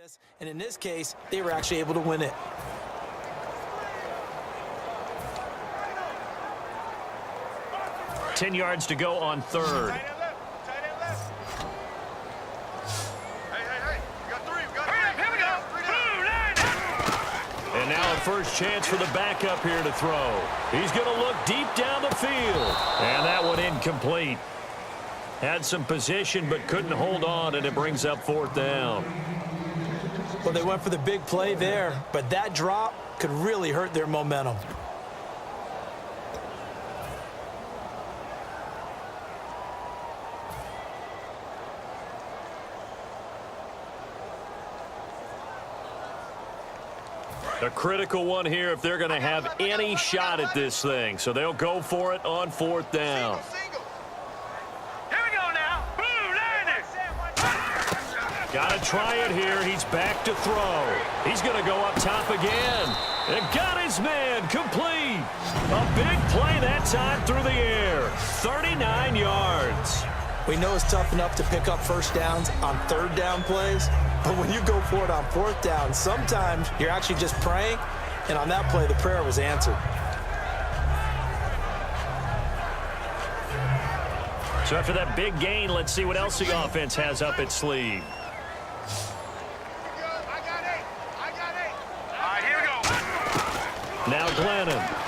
this, and in this case, they were actually able to win it. Ten yards to go on third. And now a first chance for the backup here to throw. He's going to look deep down the field. And that one incomplete. Had some position but couldn't hold on, and it brings up fourth down. Well, they went for the big play there, but that drop could really hurt their momentum. A critical one here if they're going to have any shot at this thing. So they'll go for it on fourth down. Here we go now. Boom, Got to try it here. He's back to throw. He's going to go up top again. And got his man complete. A big play that time through the air. 39 yards. We know it's tough enough to pick up first downs on third down plays, but when you go for it on fourth down, sometimes you're actually just praying, and on that play, the prayer was answered. So after that big gain, let's see what else the offense has up its sleeve. All right, here we go. Now Glennon.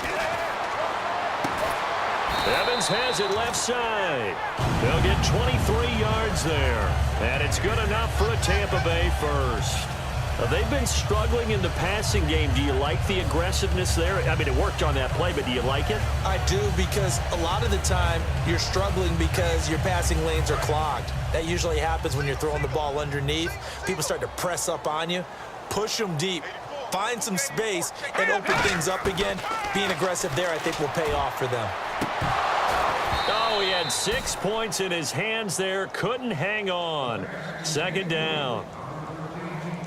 Evans has it left side. They'll get 23 yards there. And it's good enough for a Tampa Bay first. They've been struggling in the passing game. Do you like the aggressiveness there? I mean, it worked on that play, but do you like it? I do, because a lot of the time you're struggling because your passing lanes are clogged. That usually happens when you're throwing the ball underneath. People start to press up on you. Push them deep. Find some space and open things up again. Being aggressive there, I think, will pay off for them. Oh, he had 6 points in his hands there. Couldn't hang on. Second down.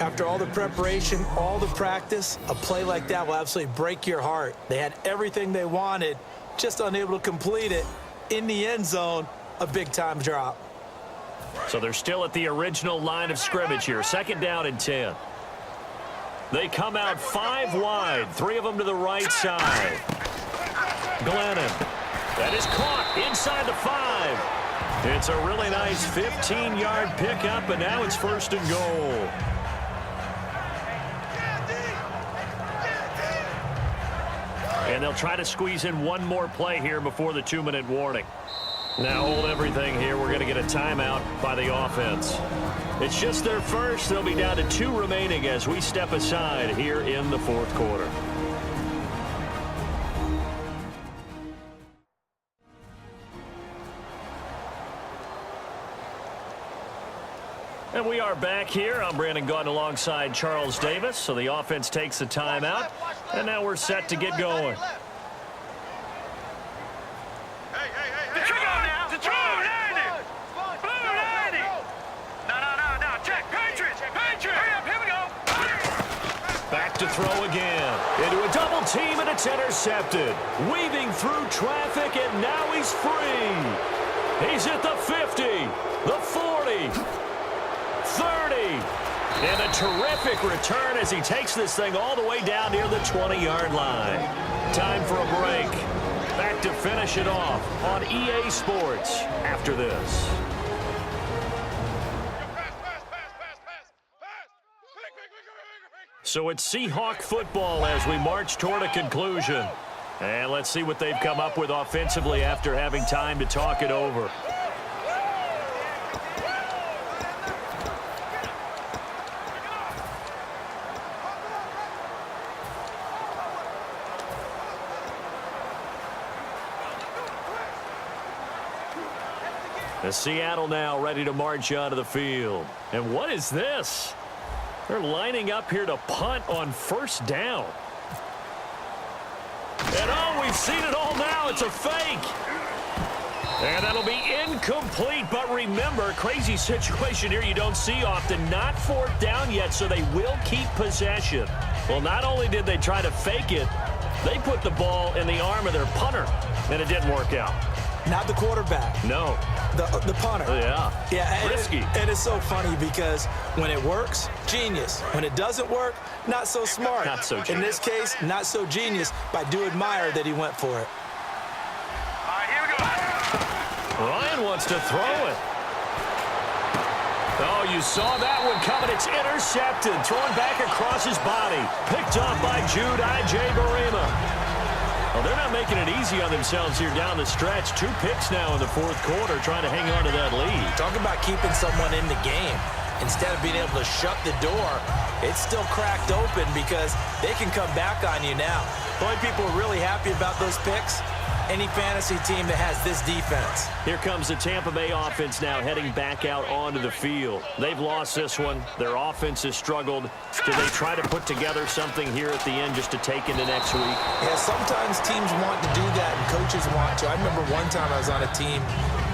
After all the preparation, all the practice, a play like that will absolutely break your heart. They had everything they wanted, just unable to complete it. In the end zone, a big-time drop. So they're still at the original line of scrimmage here. Second down and 10. They come out 5 wide, 3 of them to the right side. Glennon. That is caught inside the 5. It's a really nice 15-yard pickup, and now it's first and goal. And they'll try to squeeze in one more play here before the 2-minute warning. Now hold everything here. We're going to get a timeout by the offense. It's just their first. They'll be down to 2 remaining as we step aside here in the fourth quarter. And we are back here. I'm Brandon Gaunt alongside Charles Davis. So the offense takes the timeout, and now we're set to get going. Back to throw again. Into a double team, and it's intercepted. Weaving through traffic, and now he's free. He's at the 50, the 40, 30. And a terrific return as he takes this thing all the way down near the 20-yard line. Time for a break. Back to finish it off on EA Sports after this. So it's Seahawk football as we march toward a conclusion. And let's see what they've come up with offensively after having time to talk it over. The Seattle now ready to march onto the field. And what is this? They're lining up here to punt on first down. And oh, we've seen it all now. It's a fake. And that'll be incomplete. But remember, crazy situation here you don't see often. Not fourth down yet, so they will keep possession. Well, not only did they try to fake it, they put the ball in the arm of their punter, and it didn't work out. Not the quarterback. No. The punter. Yeah. Risky. And it's so funny because when it works, genius. When it doesn't work, not so smart. Not so genius. In this case, not so genius, but I do admire that he went for it. All right, here we go. Ryan wants to throw it. Oh, you saw that one coming. It's intercepted. Thrown back across his body. Picked off by Jude Ijebarima. Well, they're not making it easy on themselves here down the stretch. 2 picks now in the fourth quarter, trying to hang on to that lead. Talk about keeping someone in the game. Instead of being able to shut the door, it's still cracked open because they can come back on you now. The only people who are really happy about those picks, any fantasy team that has this defense. Here comes the Tampa Bay offense now heading back out onto the field. They've lost this one. Their offense has struggled. Do they try to put together something here at the end just to take into next week? Yeah, sometimes teams want to do that and coaches want to. I remember one time I was on a team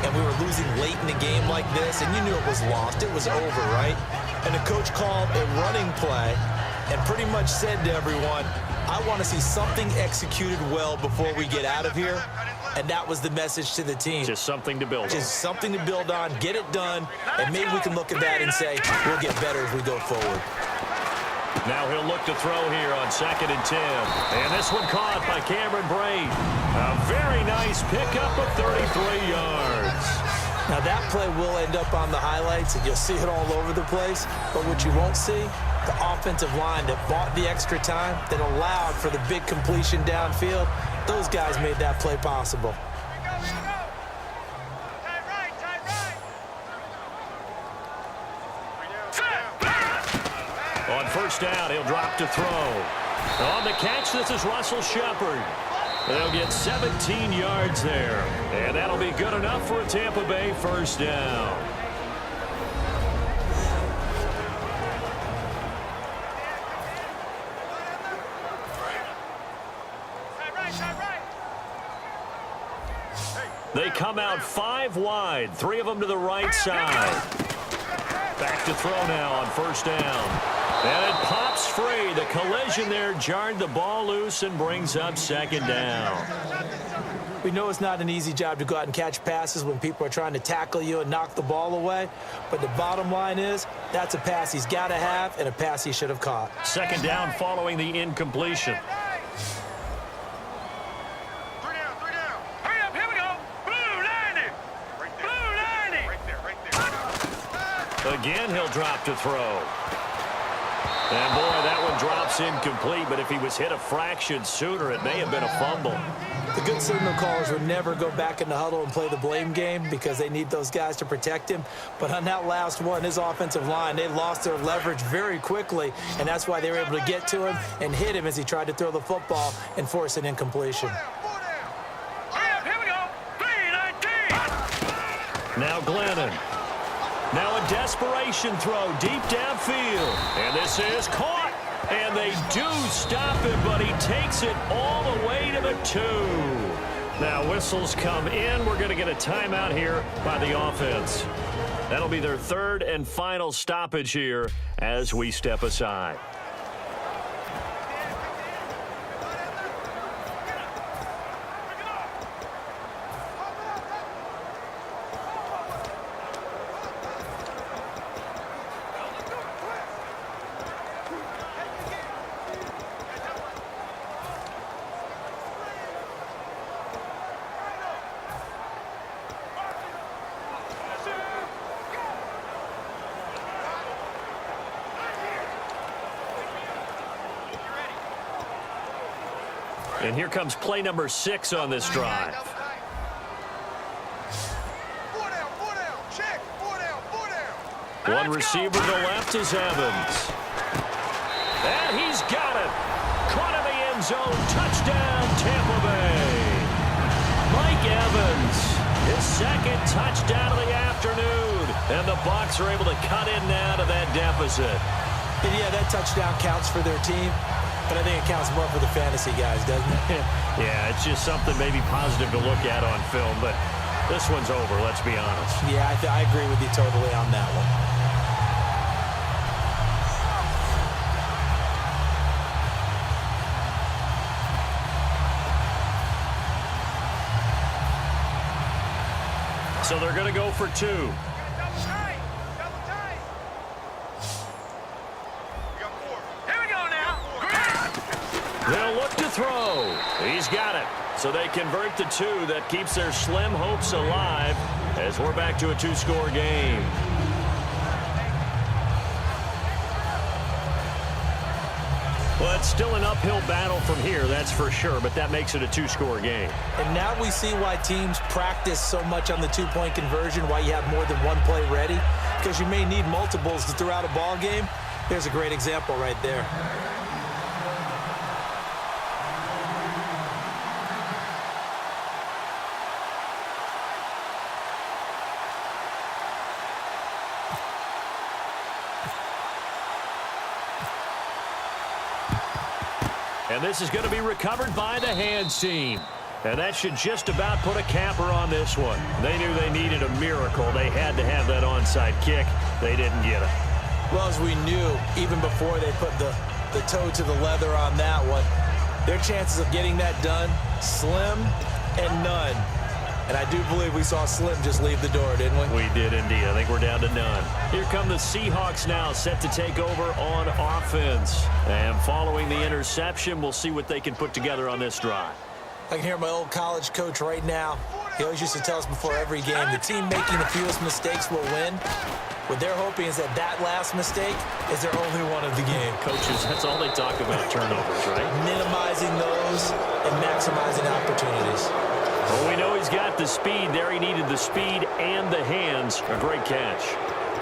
and we were losing late in the game like this, and you knew it was lost. It was over, right? And the coach called a running play and pretty much said to everyone, I want to see something executed well before we get out of here. And that was the message to the team. Just something to build on. Just something to build on, get it done, and maybe we can look at that and say, we'll get better as we go forward. Now he'll look to throw here on 2nd and 10. And this one caught by Cameron Braid. A very nice pickup of 33 yards. Now that play will end up on the highlights, and you'll see it all over the place. But what you won't see, the offensive line that bought the extra time, that allowed for the big completion downfield, those guys made that play possible. On first down, he'll drop to throw. On the catch, this is Russell Shepard. They'll get 17 yards there. And that'll be good enough for a Tampa Bay first down. They come out 5 wide, 3 of them to the right side. Back to throw now on first down. And it pops free. The collision there jarred the ball loose and brings up 2nd down. We know it's not an easy job to go out and catch passes when people are trying to tackle you and knock the ball away. But the bottom line is, that's a pass he's got to have and a pass he should have caught. 2nd down following the incompletion. Again, he'll drop to throw. And, boy, that one drops incomplete, but if he was hit a fraction sooner, it may have been a fumble. The good signal callers would never go back in the huddle and play the blame game because they need those guys to protect him. But on that last one, his offensive line, they lost their leverage very quickly, and that's why they were able to get to him and hit him as he tried to throw the football and force an incompletion. Now Glennon. Now a desperation throw deep downfield. And this is caught. And they do stop him, but he takes it all the way to the 2. Now whistles come in. We're going to get a timeout here by the offense. That'll be their 3rd and final stoppage here as we step aside. And here comes play number 6 on this drive. One receiver to the left is Evans. And he's got it. Caught in the end zone. Touchdown, Tampa Bay. Mike Evans, his 2nd touchdown of the afternoon. And the Bucs are able to cut in now to that deficit. And yeah, that touchdown counts for their team. But I think it counts more for the fantasy guys, doesn't it? Yeah, it's just something maybe positive to look at on film, but this one's over, let's be honest. Yeah, I agree with you totally on that one. So they're going to go for 2. Double tight. Double tight. We got 4. Here we go now. They'll look to throw. He's got it. So they convert the 2. That keeps their slim hopes alive as we're back to a 2-score game. Well, it's still an uphill battle from here, that's for sure, but that makes it a 2-score game. And now we see why teams practice so much on the 2-point conversion, why you have more than one play ready, because you may need multiples throughout a ball game. Here's a great example right there. And this is going to be recovered by the hands team. And that should just about put a capper on this one. They knew they needed a miracle. They had to have that onside kick. They didn't get it. Well, as we knew, even before they put the toe to the leather on that one, their chances of getting that done, slim and none. And I do believe we saw Slim just leave the door, didn't we? We did indeed. I think we're down to none. Here come the Seahawks now, set to take over on offense. And following the interception, we'll see what they can put together on this drive. I can hear my old college coach right now. He always used to tell us before every game, the team making the fewest mistakes will win. What they're hoping is that last mistake is their only one of the game. Coaches, that's all they talk about, turnovers, right? Minimizing those and maximizing opportunities. Well, we know he's got the speed there. He needed the speed and the hands. A great catch.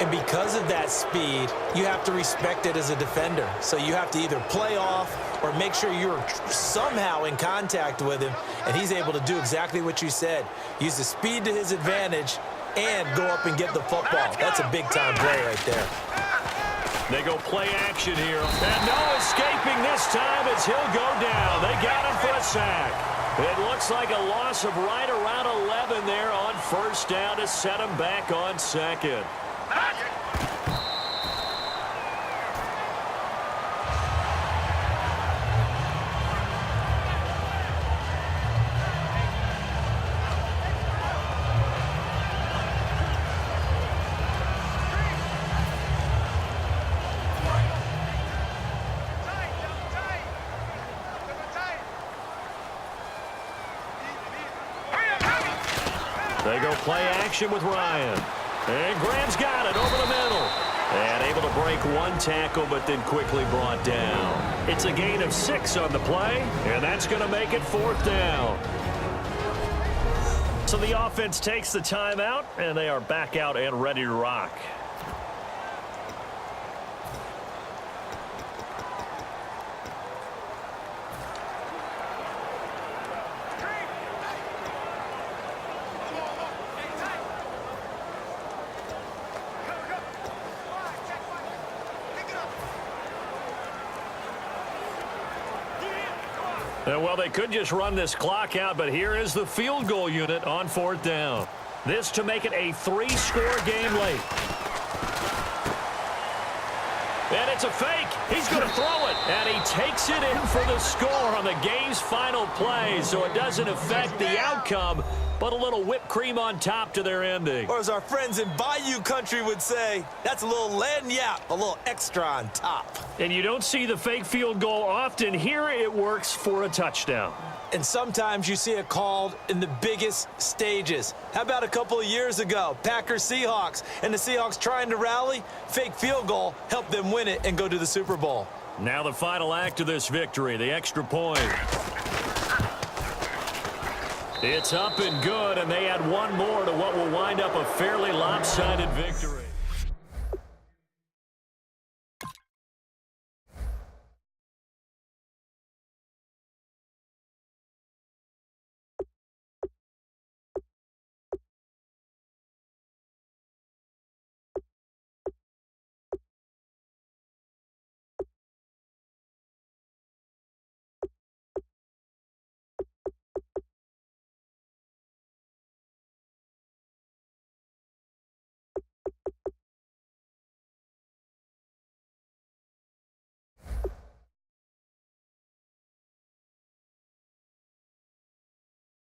And because of that speed, you have to respect it as a defender. So you have to either play off or make sure you're somehow in contact with him, and he's able to do exactly what you said. Use the speed to his advantage and go up and get the football. That's a big-time play right there. They go play action here. And no escaping this time as he'll go down. They got him for a sack. It looks like a loss of right around 11 there on first down to set him back on second. They go play action with Ryan. And Graham's got it over the middle. And able to break one tackle, but then quickly brought down. It's a gain of 6 on the play, and that's going to make it 4th down. So the offense takes the timeout, and they are back out and ready to rock. Well, they could just run this clock out, but here is the field goal unit on 4th down. This to make it a 3-score game late. And it's a fake. He's going to throw it. And he takes it in for the score on the game's final play. So it doesn't affect the outcome, but a little whipped cream on top to their ending. Or as our friends in Bayou country would say, that's a little lagniappe, a little extra on top. And you don't see the fake field goal often. Here it works for a touchdown. And sometimes you see it called in the biggest stages. How about a couple of years ago, Packers-Seahawks, and the Seahawks trying to rally? Fake field goal helped them win it and go to the Super Bowl. Now the final act of this victory, the extra point. It's up and good, and they add one more to what will wind up a fairly lopsided victory.